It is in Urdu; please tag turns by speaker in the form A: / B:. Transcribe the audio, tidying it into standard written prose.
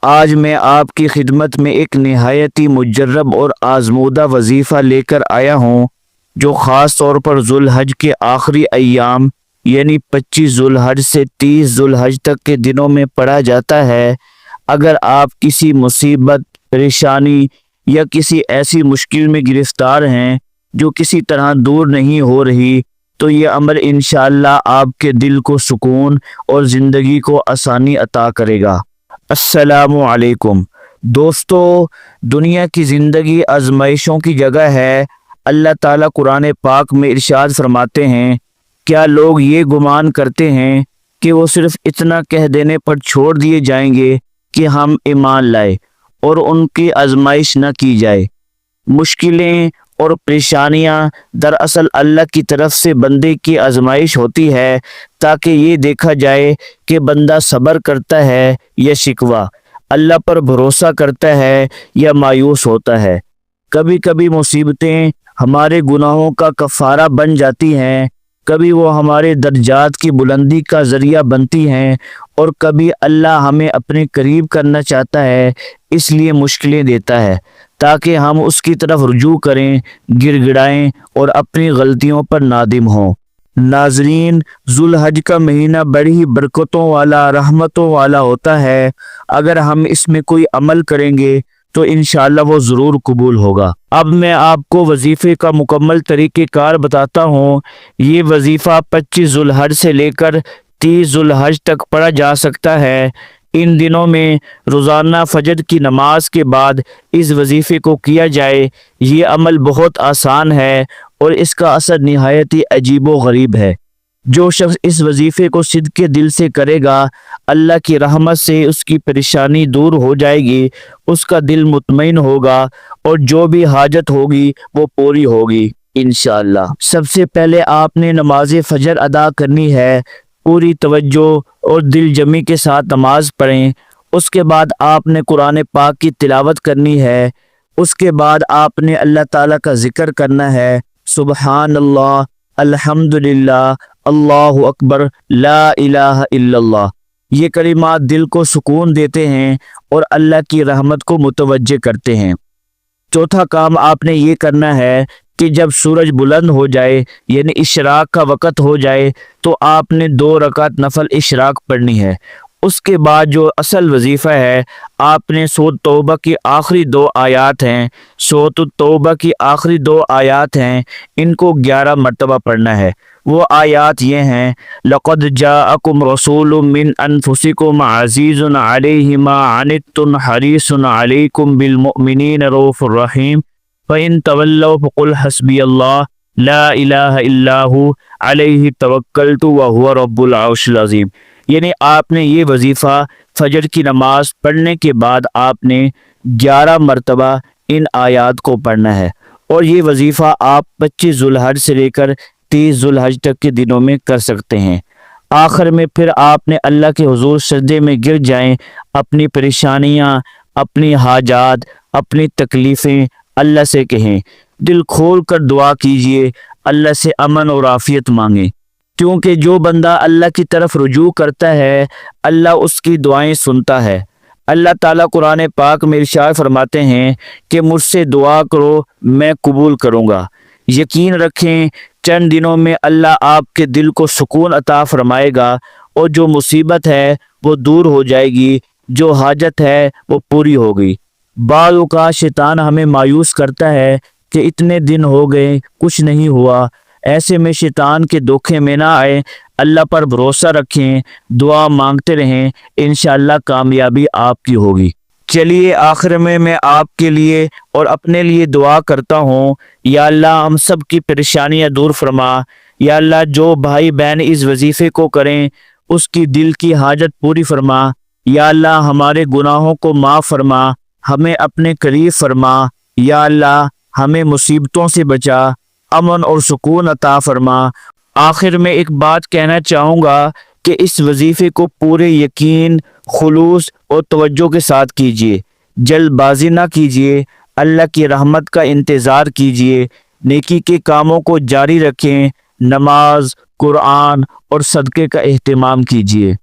A: آج میں آپ کی خدمت میں ایک نہایت ہی مجرب اور آزمودہ وظیفہ لے کر آیا ہوں جو خاص طور پر ذو الحج کے آخری ایام یعنی 25 ذو الحج سے 30 ذو الحج تک کے دنوں میں پڑھا جاتا ہے۔ اگر آپ کسی مصیبت، پریشانی یا کسی ایسی مشکل میں گرفتار ہیں جو کسی طرح دور نہیں ہو رہی تو یہ عمل انشاءاللہ آپ کے دل کو سکون اور زندگی کو آسانی عطا کرے گا۔ السلام علیکم دوستو، دنیا کی زندگی آزمائشوں کی جگہ ہے۔ اللہ تعالیٰ قرآن پاک میں ارشاد فرماتے ہیں، کیا لوگ یہ گمان کرتے ہیں کہ وہ صرف اتنا کہہ دینے پر چھوڑ دیے جائیں گے کہ ہم ایمان لائے اور ان کی آزمائش نہ کی جائے؟ مشکلیں اور پریشانیاں دراصل اللہ کی طرف سے بندے کی آزمائش ہوتی ہے تاکہ یہ دیکھا جائے کہ بندہ صبر کرتا ہے یا شکوہ، اللہ پر بھروسہ کرتا ہے یا مایوس ہوتا ہے۔ کبھی کبھی مصیبتیں ہمارے گناہوں کا کفارہ بن جاتی ہیں، کبھی وہ ہمارے درجات کی بلندی کا ذریعہ بنتی ہیں، اور کبھی اللہ ہمیں اپنے قریب کرنا چاہتا ہے، اس لیے مشکلیں دیتا ہے تاکہ ہم اس کی طرف رجوع کریں، گر گڑائیں اور اپنی غلطیوں پر نادم ہوں۔ ناظرین، ذو الحج کا مہینہ بڑی برکتوں والا، رحمتوں والا ہوتا ہے۔ اگر ہم اس میں کوئی عمل کریں گے تو انشاءاللہ وہ ضرور قبول ہوگا۔ اب میں آپ کو وظیفے کا مکمل طریقہ کار بتاتا ہوں۔ یہ وظیفہ 25 ذو الحج سے لے کر 30 ذو الحج تک پڑھا جا سکتا ہے۔ ان دنوں میں روزانہ فجر کی نماز کے بعد اس وظیفے کو کیا جائے۔ یہ عمل بہت آسان ہے اور اس کا اثر نہایت ہی عجیب و غریب ہے۔ جو شخص اس وظیفے کو صدق کے دل سے کرے گا، اللہ کی رحمت سے اس کی پریشانی دور ہو جائے گی، اس کا دل مطمئن ہوگا اور جو بھی حاجت ہوگی وہ پوری ہوگی انشاءاللہ۔ سب سے پہلے آپ نے نماز فجر ادا کرنی ہے۔ پوری توجہ اور دل جمی کے ساتھ نماز پڑھیں۔ اس کے بعد آپ نے قرآن پاک کی تلاوت کرنی ہے۔ اس کے بعد آپ نے اللہ تعالیٰ کا ذکر کرنا ہے، سبحان اللہ، الحمدللہ، اللہ اکبر، لا الہ الا اللہ۔ یہ کلمات دل کو سکون دیتے ہیں اور اللہ کی رحمت کو متوجہ کرتے ہیں۔ چوتھا کام آپ نے یہ کرنا ہے کہ جب سورج بلند ہو جائے یعنی اشراق کا وقت ہو جائے تو آپ نے 2 رکعت نفل اشراق پڑھنی ہے۔ اس کے بعد جو اصل وظیفہ ہے، آپ نے سورۃ توبہ کی آخری 2 آیات ہیں، سورۃ توبہ کی آخری 2 آیات ہیں، ان کو 11 مرتبہ پڑھنا ہے۔ وہ آیات یہ ہیں، لَقَدْ جَاءَكُمْ رَسُولٌ مِّنْ أَنفُسِكُمْ عَزِيزٌ عَلَيْهِ مَا عَنِتُّمْ حَرِيصٌ عَلَيْكُمْ بِالْمُؤْمِنِينَ رَءُوفٌ رَحِيمٌ فَإِن تَوَلَّوْا فَقُلْ حَسْبِيَ اللَّهُ لَا إِلَٰهَ إِلَّا هُوَ عَلَيْهِ تَوَكَّلْتُ وَهُوَ رَبُّ الْعَرْشِ الْعَظِيمِ۔ یعنی آپ نے یہ وظیفہ فجر کی نماز پڑھنے کے بعد آپ نے 11 مرتبہ ان آیات کو پڑھنا ہے، اور یہ وظیفہ آپ 25 ذو الحج سے لے کر 30 ذو الحج تک کے دنوں میں کر سکتے ہیں۔ آخر میں پھر آپ نے اللہ کے حضور سجدے میں گر جائیں، اپنی پریشانیاں، اپنی حاجات، اپنی تکلیفیں اللہ سے کہیں، دل کھول کر دعا کیجئے، اللہ سے امن اور عافیت مانگیں، کیونکہ جو بندہ اللہ کی طرف رجوع کرتا ہے اللہ اس کی دعائیں سنتا ہے۔ اللہ تعالیٰ قرآن پاک میں ارشاد فرماتے ہیں کہ مجھ سے دعا کرو میں قبول کروں گا۔ یقین رکھیں چند دنوں میں اللہ آپ کے دل کو سکون عطا فرمائے گا اور جو مصیبت ہے وہ دور ہو جائے گی، جو حاجت ہے وہ پوری ہوگی۔ بعض اوقات شیطان ہمیں مایوس کرتا ہے کہ اتنے دن ہو گئے کچھ نہیں ہوا، ایسے میں شیطان کے دھوکے میں نہ آئے، اللہ پر بھروسہ رکھیں، دعا مانگتے رہیں، انشاءاللہ کامیابی آپ کی ہوگی۔ چلیے آخر میں آپ کے لیے اور اپنے لیے دعا کرتا ہوں۔ یا اللہ ہم سب کی پریشانیاں دور فرما۔ یا اللہ جو بھائی بہن اس وظیفے کو کریں اس کی دل کی حاجت پوری فرما۔ یا اللہ ہمارے گناہوں کو معاف فرما، ہمیں اپنے قریب فرما۔ یا اللہ ہمیں مصیبتوں سے بچا، امن اور سکون عطا فرما۔ آخر میں ایک بات کہنا چاہوں گا کہ اس وظیفے کو پورے یقین، خلوص اور توجہ کے ساتھ کیجیے، جلد بازی نہ کیجیے، اللہ کی رحمت کا انتظار کیجیے، نیکی کے کاموں کو جاری رکھیں، نماز، قرآن اور صدقے کا اہتمام کیجیے۔